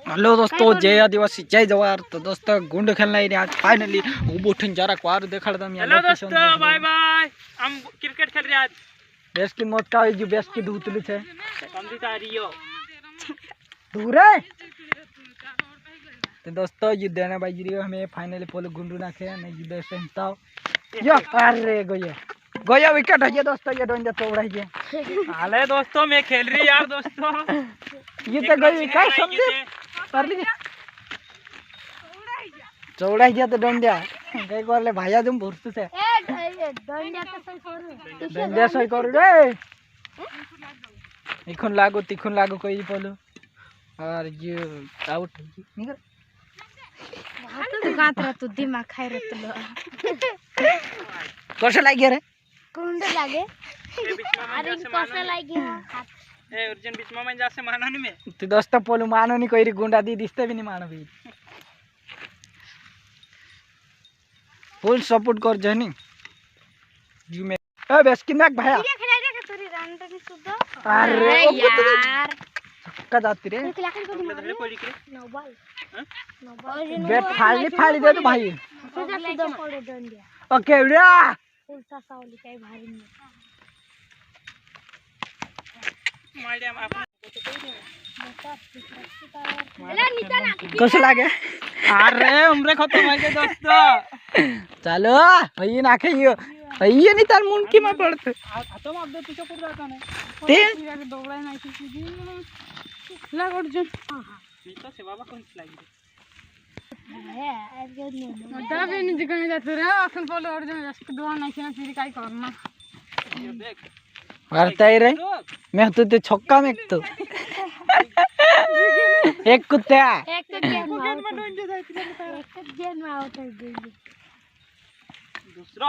Hello दोस्तों, जय आदिवासी जय जवाहर। तो दोस्तों गुंड खेलना ही आज फाइनली उठून जरा वार देखाडता मी। हेलो दोस्तों, बाय बाय। हम क्रिकेट खेल रहे आज। बेस्ट की मौत का जो बेस्ट की धूतली छे कमदी तारियो दूर है। तो दोस्तों ये देना बाजी रियो हमें फाइनली पोलो गुंडू नाखे ने ये दे सेंटाओ यो अरे गया गया विकेट है ये दोस्तों। ये डोंजा तोड़ा है। हाले दोस्तों मैं खेल रही यार दोस्तों। ये तो गई विकेट समझे कर ली चौड़ा है तो डोंजा कई करले भाया तुम भुरसु से डोंजा सही करू रे इखुन लागो कोई पोलो और ये आउट निकल तो गातरा तो दिमाग खाई रहतलो कसे लागे रे कुंड लागे अरे कसे लागे ए अर्जुन बीच में जासे मानो नहीं मैं तू दोस्त पोलू मानो नहीं कोई गुंडा दी दिसते भी नहीं मानो भी फुल सपोर्ट कर जनी जी में ए बेस की नाक भाया अरे यार छक्का जाती रे बैट फाड़ी दे तो भाई ओके रे उल्टा सावली काय भारी नाही कसं लागे अरे उम्र खत्म हो गए दोस्तों। चलो भई नाखे यो भई नहीं तार मुंडकी में पड़त आता मग अपडेट तुझ्या पुढे जाता नाही ते दोगळा नाही तुझी लाग अर्जुन मी तर से बाबा कोणच लागली दाबेनी जिकने जातो रे आपण बोलो अर्जुन जास्त दुआ नाही केना फिर काय करना ये देख मारता ही रे मैं तो छक्का में तो एक कुत्ता एक गेम में आवत है दूसरा